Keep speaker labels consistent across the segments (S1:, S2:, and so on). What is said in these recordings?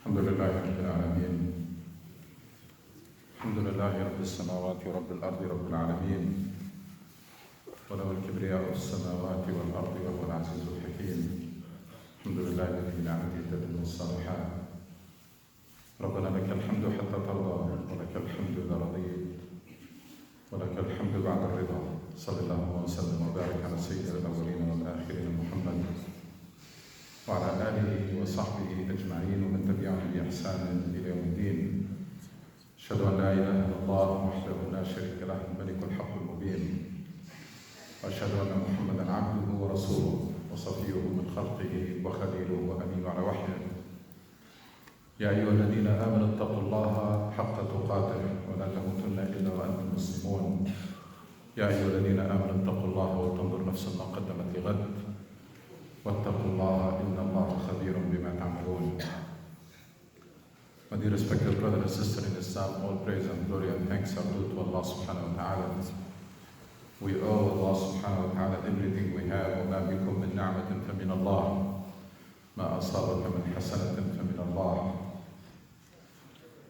S1: الحمد لله رب العالمين. الحمد لله رب السماوات ورب الأرض رب العالمين، وله الكبرياء في السماوات والأرض وهو العزيز الحكيم. الحمد لله الذي بنعمته تتم الصالحات. ربنا لك الحمد حتى ترضى، ولك الحمد إذا رضيت، ولك الحمد بعد الرضا. صلى الله وسلم وبارك على سيد الأولين والآخرين محمد وعلى آله وصحبه أجمعين ومن تبعهم بإحسان إلى يوم الدين. أشهد أن لا إله إلا الله وحده لا شريك له الملك الحق المبين، وأشهد أن محمدا عبده ورسوله وصفيه من خلقه وخليله وأمين على وحيه. يا أيها الذين آمنوا اتقوا الله حق تقاته ولا تموتن إلا وأنتم مسلمون. يا أيها الذين آمنوا اتقوا الله ولتنظر نفس ما قدمت لغد واتقوا الله إن الله خبير بما تعملون. My dear respected brother and sister in Islam, all praise and glory and thanks are due to Allah subhanahu wa ta'ala. We owe Allah subhanahu wa ta'ala everything we have. وَمَا بِكُم مِّن نِّعْمَةٍ فَمِنَ اللَّهِ مَا أَصَابَكَ مِنْ حَسَنَةٍ فَمِنَ اللَّهِ.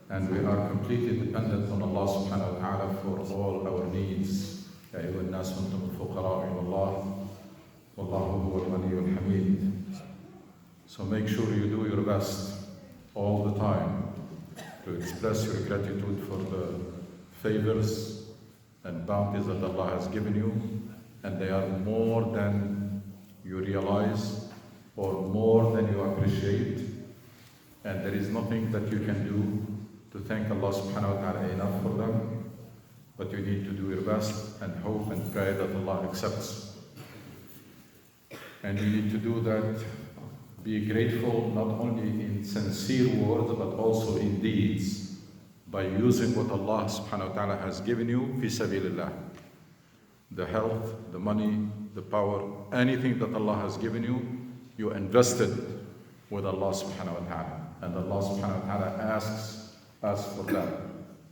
S1: And we are completely dependent on Allah subhanahu wa ta'ala for all our needs. يَا أَيُّهَا النَّاسُ أَنْتُمُ الْفُقَرَاءُ إِلَى اللَّهِ وَاللَّهُ هُوَ الْغَنِيُّ الْحَمِيدُ. So make sure you do your best all the time to express your gratitude for the favors and bounties that Allah has given you, and they are more than you realize or more than you appreciate, and there is nothing that you can do to thank Allah subhanahu wa ta'ala enough for them, but you need to do your best and hope and pray that Allah accepts. And you need to do that, be grateful not only in sincere words but also in deeds, by using what Allah subhanahu wa ta'ala has given you fi sabilillah. The health, the money, the power, anything that Allah has given you, you invested with Allah subhanahu wa ta'ala. And Allah subhanahu wa ta'ala asks us for that.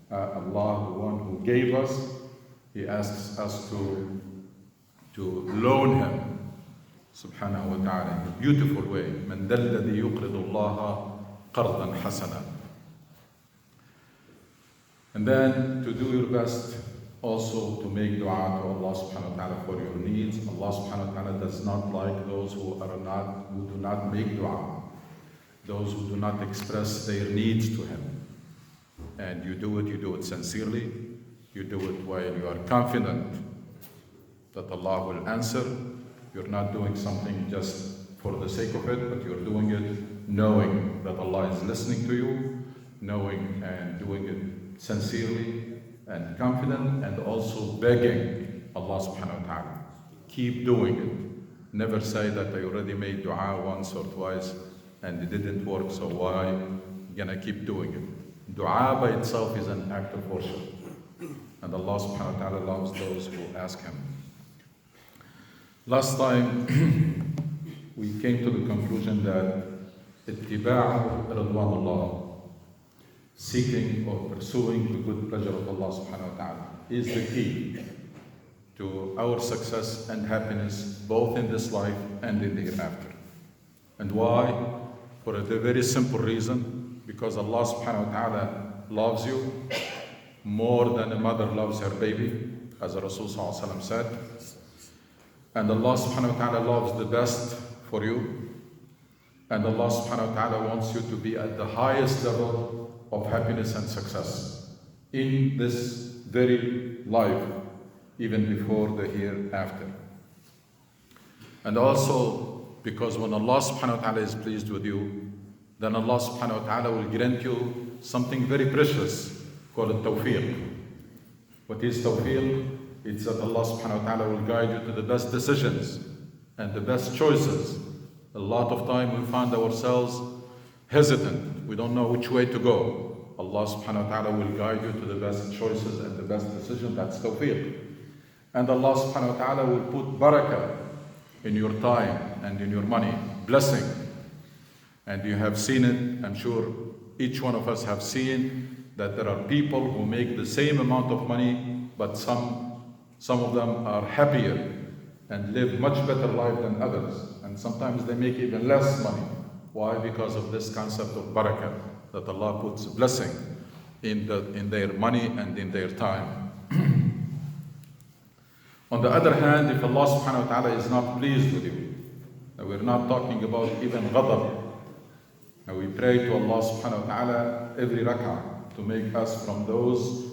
S1: Allah, the one who gave us, He asks us to loan Him subhanahu wa ta'ala in a beautiful way. مَنْ ذَا الَّذِي يُقْرِضُ اللَّهَ قَرْضًا حَسَنًا. And then to do your best also to make dua to Allah subhanahu wa ta'ala for your needs. Allah subhanahu wa ta'ala does not like those who do not make dua, those who do not express their needs to Him. And you do it sincerely, you do it while you are confident that Allah will answer. You're not doing something just for the sake of it, but you're doing it knowing that Allah is listening to you, knowing and doing it sincerely and confident, and also begging Allah subhanahu wa ta'ala. Keep doing it. Never say that I already made dua once or twice and it didn't work, so why am gonna keep doing it? Dua by itself is an act of worship, and Allah subhanahu wa ta'ala loves those who ask Him. Last time we came to the conclusion that ittiba'u ridwanullah, seeking or pursuing the good pleasure of Allah subhanahu wa ta'ala, is the key to our success and happiness both in this life and in the hereafter. And why? For a very simple reason: because Allah subhanahu wa ta'ala loves you more than a mother loves her baby, as the Rasul sallallahu alaihi wasallam said. And Allah subhanahu wa ta'ala loves the best for you. And Allah subhanahu wa ta'ala wants you to be at the highest level of happiness and success in this very life, even before the hereafter. And also because when Allah subhanahu wa ta'ala is pleased with you, then Allah subhanahu wa ta'ala will grant you something very precious called tawfiq. What is tawfiq? It's that Allah subhanahu wa ta'ala will guide you to the best decisions and the best choices. A lot of time we find ourselves hesitant. We don't know which way to go. Allah subhanahu wa ta'ala will guide you to the best choices and the best decision. That's tawfiq. And Allah subhanahu wa ta'ala will put barakah in your time and in your money, blessing. And you have seen it, I'm sure each one of us have seen, that there are people who make the same amount of money, but some of them are happier and live much better life than others. And sometimes they make even less money. Why? Because of this concept of barakah, that Allah puts blessing in their money and in their time. On the other hand, if Allah subhanahu wa ta'ala is not pleased with you, now we're not talking about even ghadab. Now we pray to Allah subhanahu wa ta'ala every rak'ah to make us from those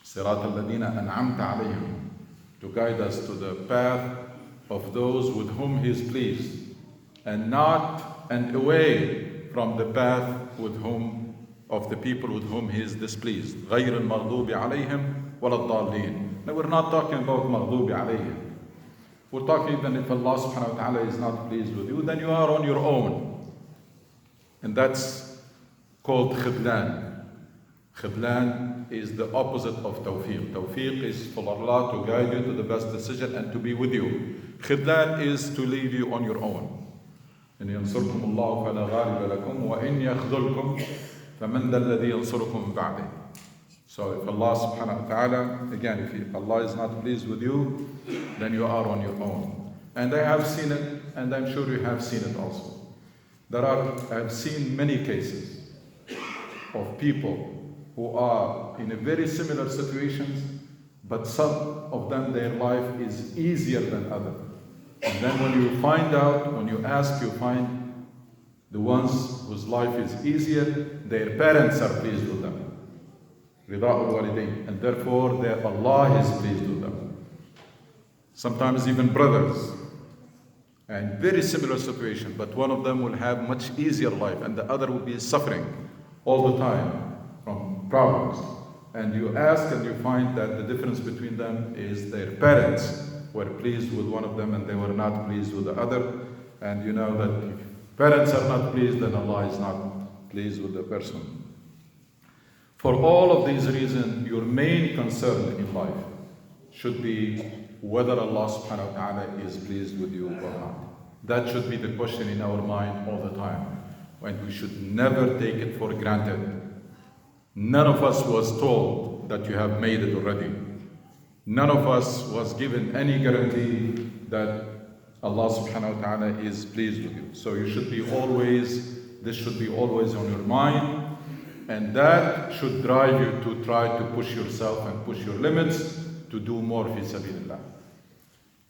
S1: sirat al-ladina an'amta alayhim, to guide us to the path of those with whom He is pleased, and away from the path of the people with whom He is displeased. غير المغضوب عليهم ولا الضالين. Now we're not talking about مغضوب عليهم. We're talking that if Allah subhanahu wa ta'ala is not pleased with you, then you are on your own. And that's called khidlan. Khidlan is the opposite of tawfiq. Tawfiq is for Allah to guide you to the best decision and to be with you. Khidlan is to leave you on your own. إن ينصركم الله فلا غالب لكم وإن يخذلكم فمن ذا الذي ينصركم من بعده. So if Allah subhanahu wa ta'ala, again, if Allah is not pleased with you, then you are on your own. And I have seen it, and I'm sure you have seen it also. I have seen many cases of people who are in a very similar situations, but some of them, their life is easier than others. And then when you find out, when you ask, you find the ones whose life is easier, their parents are pleased with them. And therefore, Allah is pleased with them. Sometimes even brothers, and very similar situation, but one of them will have much easier life, and the other will be suffering all the time from problems. And you ask and you find that the difference between them is their parents were pleased with one of them and they were not pleased with the other. And you know that if parents are not pleased, then Allah is not pleased with the person. For all of these reasons, your main concern in life should be whether Allah subhanahu wa ta'ala is pleased with you or not. That should be the question in our mind all the time. And we should never take it for granted. None of us was told that you have made it already. None of us was given any guarantee that Allah subhanahu wa ta'ala is pleased with you. So this should be always on your mind. And that should drive you to try to push yourself and push your limits to do more fi sabilillah.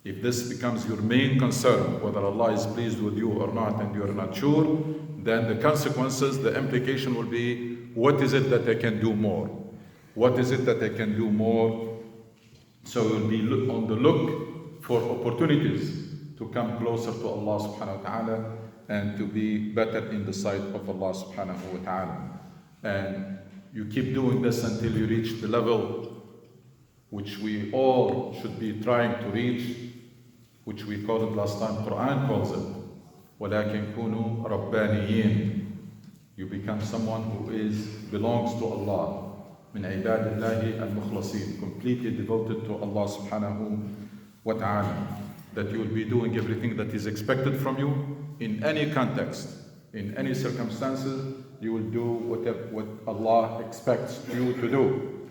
S1: If this becomes your main concern, whether Allah is pleased with you or not, and you are not sure, then the consequences, the implication will be, what is it that I can do more? What is it that I can do more? So you'll be on the look for opportunities to come closer to Allah subhanahu wa ta'ala and to be better in the sight of Allah subhanahu wa ta'ala. And you keep doing this until you reach the level which we all should be trying to reach, which we call it last time, Quran calls it, وَلَكِنْ كُونُوا رَبَّانِيِّينَ. You become someone who belongs to Allah, مِنْ عِبَادِ اللَّهِ الْمُخْلَصِينَ, completely devoted to Allah subhanahu wa ta'ala. That you will be doing everything that is expected from you in any context, in any circumstances. You will do what Allah expects you to do.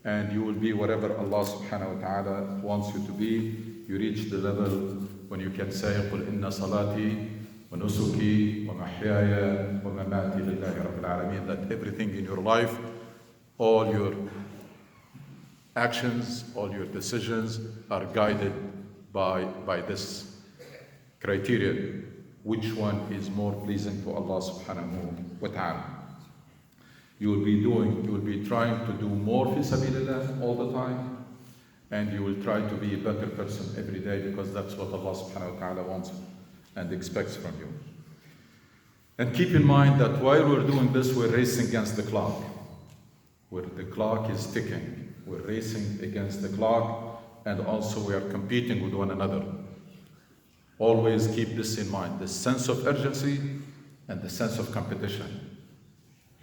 S1: And you will be whatever Allah subhanahu wa ta'ala wants you to be. You reach the level when you can say, قُلْ إِنَّ صَلَاتِي وَنُسُكِي وَمَحْيَايَ وَمَمَاتِي لِلَّهِ رَبِّ الْعَالَمِينَ. That everything in your life, all your actions, all your decisions are guided by this criteria. Which one is more pleasing to Allah subhanahu wa ta'ala? You will be trying to do more fi sabilillah all the time, and you will try to be a better person every day, because that's what Allah subhanahu wa ta'ala wants and expects from you. And keep in mind that while we're doing this, we're racing against the clock. Where the clock is ticking, we're racing against the clock, and also we are competing with one another. Always keep this in mind, the sense of urgency and the sense of competition.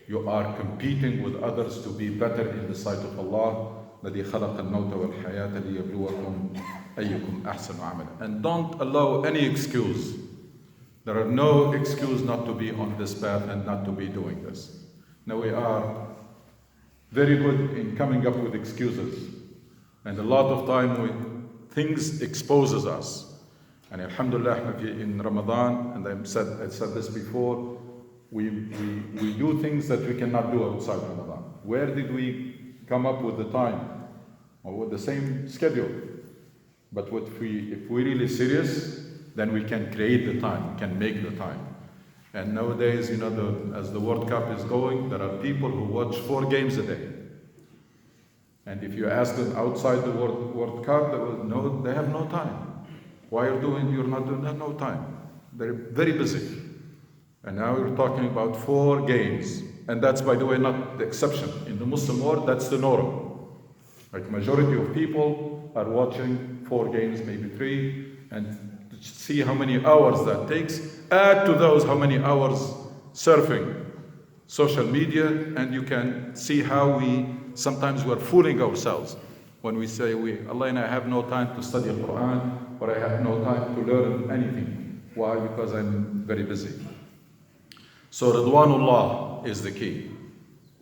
S1: You are competing with others to be better in the sight of Allah. الذي خلق الموت والحياة ليبلوكم أيكم أحسن عملا. And don't allow any excuse. There are no excuse not to be on this path and not to be doing this. Now we are very good in coming up with excuses. And a lot of time things exposes us. And alhamdulillah, in Ramadan, and I said this before, we do things that we cannot do outside Ramadan. Where did we come up with the time? Or with the same schedule? But if we're really serious, then we can create the time, we can make the time. And nowadays, as the World Cup is going, there are people who watch 4 games a day. And if you ask them outside the World Cup, they have no time. Why you're not doing that? No time. They're very busy. And now we're talking about 4 games. And that's, by the way, not the exception. In the Muslim world, that's the norm. Like majority of people are watching 4 games, maybe 3, and see how many hours that takes. Add to those how many hours surfing social media, and you can see how sometimes we're fooling ourselves when we say, Allah, I have no time to study the Quran, or I have no time to learn anything. Why? Because I'm very busy. So Ridwanullah is the key.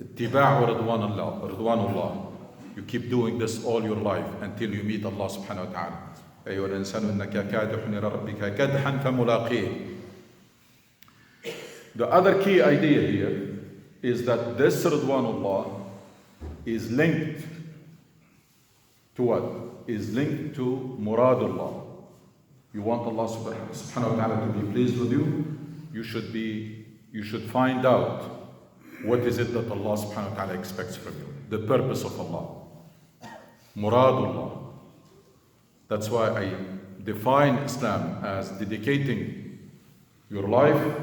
S1: Ittiba'u Ridwanullah. You keep doing this all your life until you meet Allah subhanahu wa ta'ala. أيها الإنسان إنك كادح إلى ربك كدحا فملاقيه. The other key idea here is that this Ridwanullah is linked to what? Is linked to Muradullah. You want Allah subhanahu wa ta'ala to be pleased with you, you should find out what is it that Allah subhanahu wa ta'ala expects from you. The purpose of Allah. Muradullah. That's why I define Islam as dedicating your life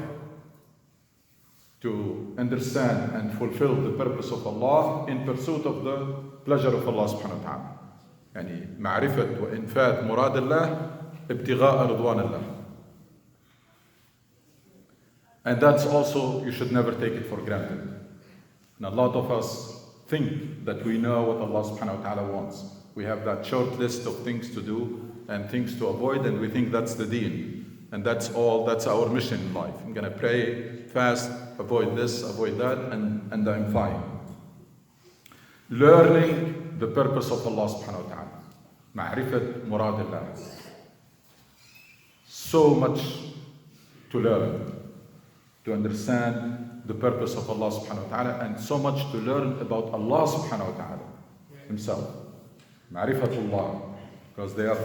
S1: to understand and fulfill the purpose of Allah in pursuit of the pleasure of Allah subhanahu wa ta'ala. يعني معرفة وإنفاذ مراد الله ابتغاء رضوان الله. And that's also, you should never take it for granted. And a lot of us think that we know what Allah subhanahu wa ta'ala wants. We have that short list of things to do and things to avoid, and we think that's the deen. And that's our mission in life. I'm going to pray, fast, avoid this, avoid that, and I'm fine. Learning the purpose of Allah subhanahu wa ta'ala. Ma'rifat muradillah. So much to learn, to understand the purpose of Allah subhanahu wa ta'ala, and so much to learn about Allah subhanahu wa ta'ala himself. Ma'rifatullah, because they are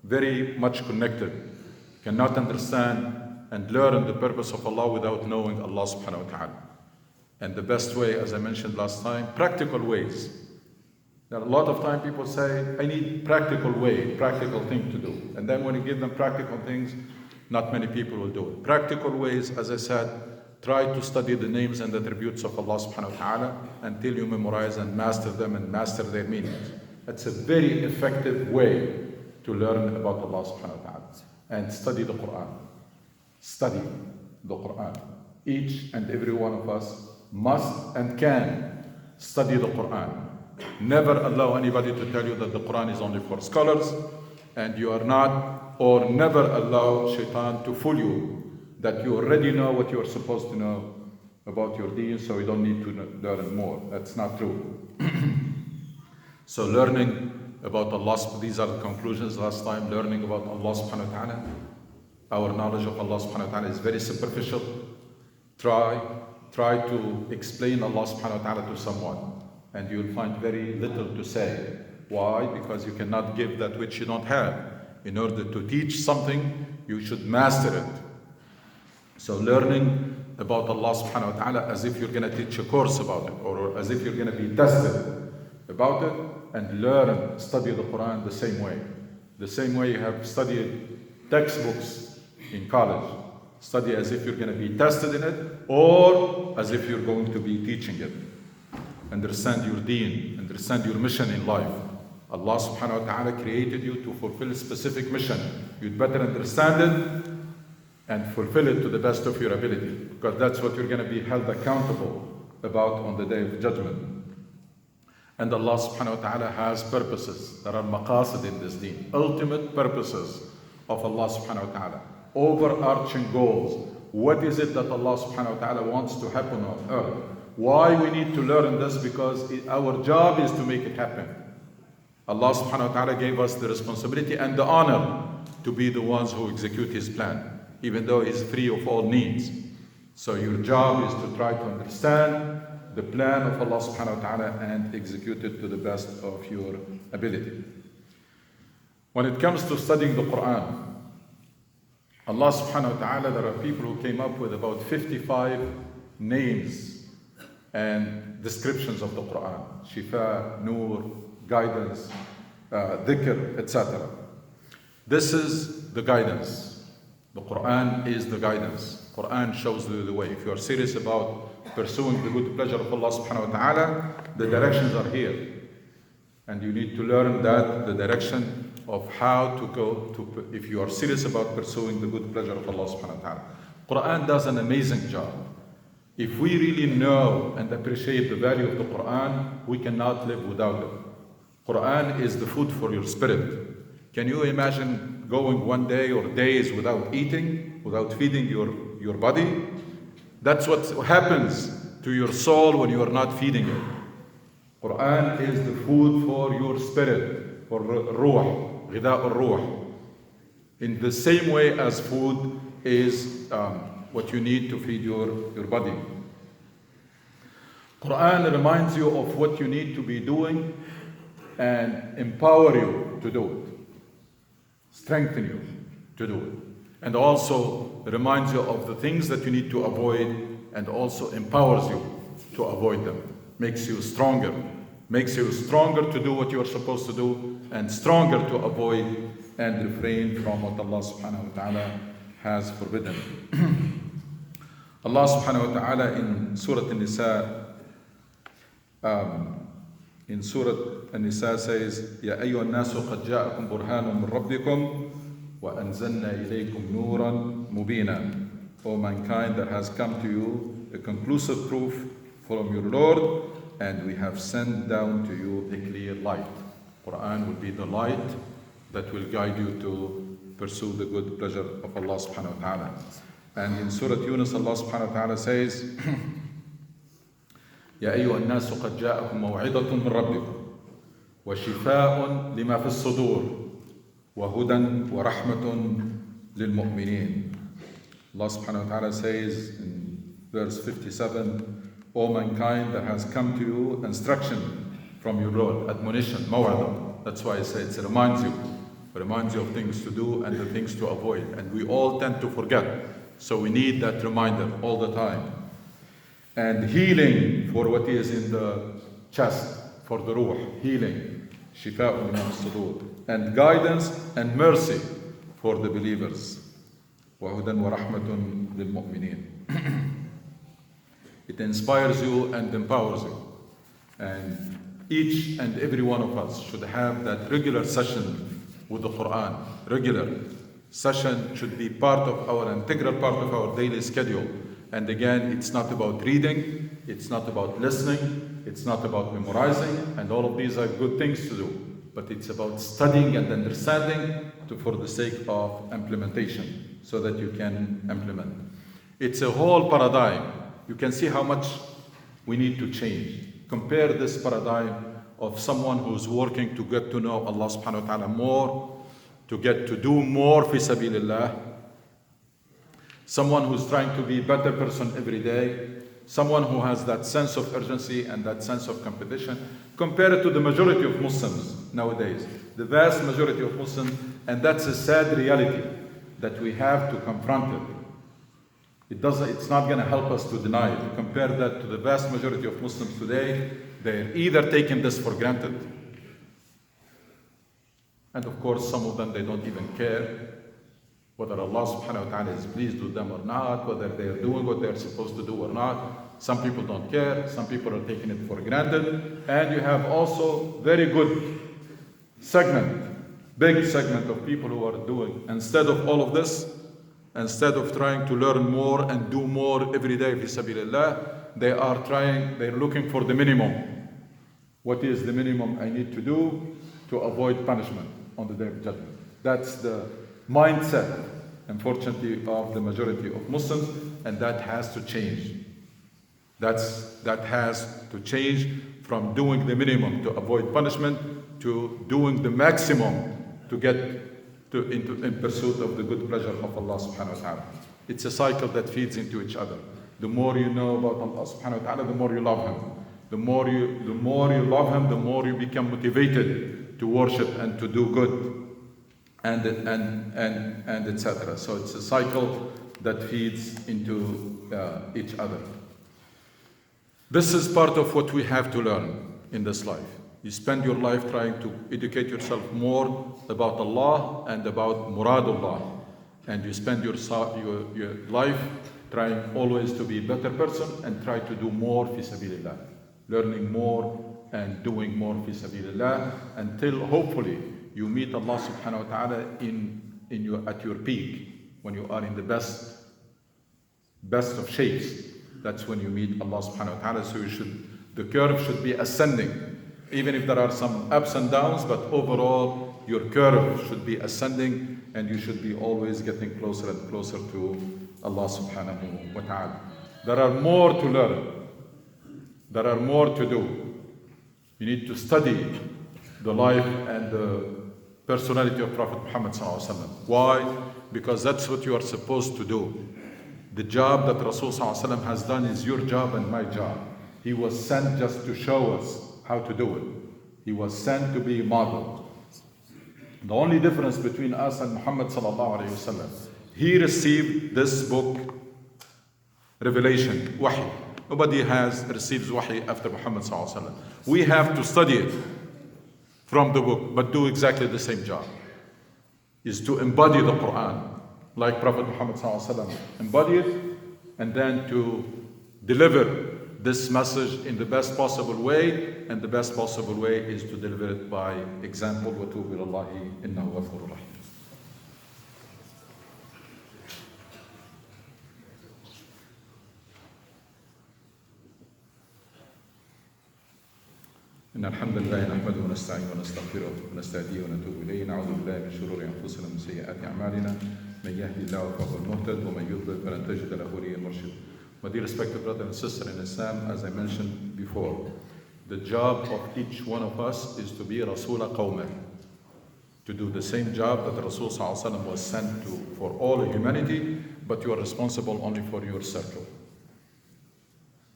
S1: very much connected. You cannot understand and learn the purpose of Allah without knowing Allah subhanahu wa ta'ala. And the best way, as I mentioned last time, practical ways. There are a lot of time people say, I need practical thing to do. And then when you give them practical things, not many people will do it. Practical ways, as I said, try to study the names and attributes of Allah subhanahu wa ta'ala until you memorize and master them and master their meanings. That's a very effective way to learn about Allah subhanahu wa ta'ala. And study the Quran. Study the Quran. Each and every one of us must and can study the Quran. Never allow anybody to tell you that the Quran is only for scholars, and you are not, or never allow shaitan to fool you that you already know what you are supposed to know about your deen, so you don't need to learn more. That's not true. So learning about Allah, these are the conclusions last time. Learning about Allah subhanahu wa ta'ala. Our knowledge of Allah subhanahu wa ta'ala is very superficial. Try to explain Allah subhanahu wa ta'ala to someone, and you'll find very little to say. Why? Because you cannot give that which you don't have. In order to teach something, you should master it. So learning about Allah subhanahu wa ta'ala as if you're going to teach a course about it, or as if you're going to be tested about it, and study the Quran the same way. The same way you have studied textbooks in college. Study as if you're going to be tested in it, or as if you're going to be teaching it. Understand your deen, understand your mission in life. Allah subhanahu wa ta'ala created you to fulfill a specific mission. You'd better understand it and fulfill it to the best of your ability, because that's what you're going to be held accountable about on the day of judgment. And Allah subhanahu wa ta'ala has purposes. There are maqasid in this deen, ultimate purposes of Allah subhanahu wa ta'ala, overarching goals. What is it that Allah subhanahu wa ta'ala wants to happen on earth? Why we need to learn this? Because our job is to make it happen. Allah subhanahu wa ta'ala gave us the responsibility and the honor to be the ones who execute His plan, even though He's free of all needs. So your job is to try to understand the plan of Allah subhanahu wa ta'ala and execute it to the best of your ability. When it comes to studying the Quran, Allah subhanahu wa ta'ala, there are people who came up with about 55 names and descriptions of the Quran. Shifa, Nur, guidance, dhikr, etc. This is the guidance. The Quran is the guidance. Quran shows you the way. If you are serious about pursuing the good pleasure of Allah subhanahu wa ta'ala, the directions are here. And you need to learn that the direction of how to go to, if you are serious about pursuing the good pleasure of Allah subhanahu wa ta'ala. Quran does an amazing job. If we really know and appreciate the value of the Quran, we cannot live without it. Quran is the food for your spirit. Can you imagine going one day or days without eating, without feeding your body? That's what happens to your soul when you are not feeding it. Quran is the food for your spirit, for ruh, غذاء الروح. In the same way as food is what you need to feed your body. Quran reminds you of what you need to be doing and empower you to do it, strengthen you to do it, and also reminds you of the things that you need to avoid and also empowers you to avoid them, makes you stronger to do what you are supposed to do and stronger to avoid and refrain from what Allah subhanahu wa ta'ala has forbidden. Allah subhanahu wa ta'ala in Surah An-Nisa says, Ya ayyuha an-nasu qad ja'akum burhanun min rabbikum wa anzalna ilaykum nuran mubina. O mankind, there has come to you a conclusive proof from your Lord, and we have sent down to you a clear light. Quran will be the light that will guide you to pursue the good pleasure of Allah subhanahu wa ta'ala. And in Surah Yunus, Allah subhanahu wa ta'ala says, يا أيها الناس قد جاءكم موعظة من ربكم وشفاء لما في الصدور وهدى ورحمة للمؤمنين. Allah subhanahu wa ta'ala says in verse 57, O mankind, there has come to you instruction from your Lord, admonition, maw'adha. That's why I say it reminds you of things to do and the things to avoid. And we all tend to forget. So we need that reminder all the time. And healing for what is in the chest, for the ruh, healing, shifa'un min as-sudur, and guidance and mercy for the believers. وَهُدًى وَرَحْمَةٌ لِلْمُؤْمِنِينَ. It inspires you and empowers you. And each and every one of us should have that regular session with the Quran. Regular session should be integral part of our daily schedule. And again, it's not about reading, it's not about listening, it's not about memorizing, and all of these are good things to do. But it's about studying and understanding for the sake of implementation, so that you can implement. It's a whole paradigm. You can see how much we need to change. Compare this paradigm of someone who's working to get to know Allah subhanahu wa ta'ala more, to get to do more fi sabilillah, someone who's trying to be a better person every day, someone who has that sense of urgency and that sense of competition. Compare it to the majority of Muslims nowadays, the vast majority of Muslims, and that's a sad reality that we have to confront it. It's not going to help us to deny it. Compare that to the vast majority of Muslims today. They're either taking this for granted, and of course some of them, they don't even care whether Allah subhanahu wa ta'ala is pleased with them or not, whether they're doing what they're supposed to do or not. Some people don't care, some people are taking it for granted, and you have also very good big segment of people who are doing, instead of all of this, instead of trying to learn more and do more every day fi sabilillah, they're looking for the minimum. What is the minimum I need to do to avoid punishment on the day of judgment? That's the mindset, unfortunately, of the majority of Muslims, and that has to change. That has to change from doing the minimum to avoid punishment to doing the maximum to in pursuit of the good pleasure of Allah subhanahu wa ta'ala. It's a cycle that feeds into each other. The more you know about Allah subhanahu wa ta'ala, the more you love Him. The more you love Him, the more you become motivated to worship and to do good, and etc. So it's a cycle that feeds into each other. This is part of what we have to learn in this life. You spend your life trying to educate yourself more about Allah and about Muradullah, and you spend your life trying always to be a better person and try to do more fi sabilillah, learning more and doing more fi sabilillah, until hopefully you meet Allah subhanahu wa ta'ala at your peak, when you are in the best of shapes. That's when you meet Allah subhanahu wa ta'ala. So the curve should be ascending, even if there are some ups and downs, but overall your curve should be ascending, and you should be always getting closer and closer to Allah subhanahu wa ta'ala. There are more to learn. There are more to do. You need to study the life and the personality of Prophet Muhammad sallallahu alaihi wasallam. Why? Because that's what you are supposed to do. The job that Rasul sallallahu alaihi wasallam has done is your job and my job. He was sent just to show us how to do it. He was sent to be a model. The only difference between us and Muhammad sallallahu alaihi wasallam, he received this book, revelation, wahi. Nobody receives wahi after Muhammad sallallahu alaihi wasallam. We have to study it from the book, but do exactly the same job. Is to embody the Quran, like Prophet Muhammad sallallahu alaihi wasallam embodied it, and then to deliver this message in the best possible way, and the best possible way is to deliver it by example. وَتُوبِ إِلَى اللَّهِ إِنَّهُ غَفُورٌ رَحِيمٌ. إن الحمد لله نحمده ونستعينه ونستغفره ونستهديه ونتوب إليه. نعوذ بالله من شرور أنفسنا ومن سيئات أعمالنا. من يهدي الله فهو المهتد ومن يضلل فلن تجد له وليا مرشدا. My dear respected brother and sister in Islam, as I mentioned before, the job of each one of us is to be Rasula Qawmah, to do the same job that Rasul sallallahu alaihi wasallam was sent to for all humanity, but you are responsible only for your circle.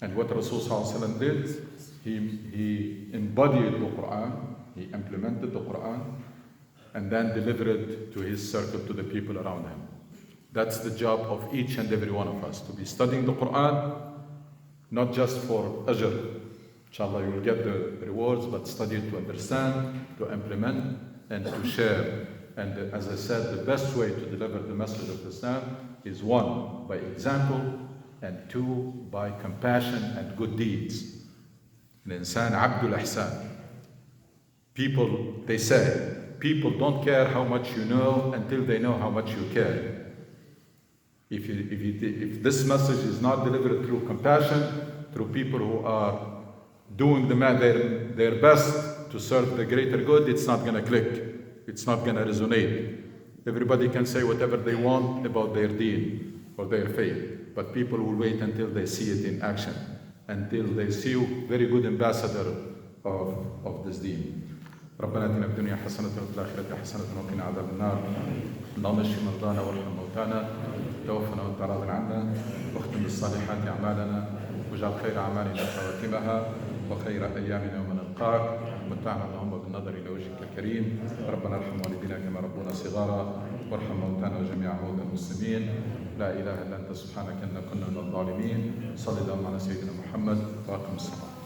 S1: And what Rasul sallallahu alaihi wasallam did, he embodied the Quran, he implemented the Quran, and then delivered it to his circle, to the people around him. That's the job of each and every one of us, to be studying the Quran, not just for ajr. Inshallah, you will get the rewards, but study it to understand, to implement, and to share. And as I said, the best way to deliver the message of Islam is one, by example, and two, by compassion and good deeds. Al-insan abdul ihsan. People, they say, people don't care how much you know until they know how much you care. If this message is not delivered through compassion, through people who are doing their best to serve the greater good, it's not going to click. It's not going to resonate. Everybody can say whatever they want about their deen or their faith, but people will wait until they see it in action, until they see you very good ambassador of this deen. ربنا اتنا في الدنيا حسنة وفي الآخرة حسنة وقنا عذاب النار. اللهم اشف مرضانا وارحم موتانا توفنا وانت راض عنا واختم بالصالحات أعمالنا واجعل خير أعمالنا خواتمها وخير أيامنا يوم نلقاك. متعنا اللهم بالنظر إلى وجهك الكريم. ربنا ارحم والدينا كما ربونا صغارا وارحم موتانا وجميع موتى المسلمين. لا إله إلا أنت سبحانك إنا كنا من الظالمين. صل اللهم على سيدنا محمد وأقم الصلاة.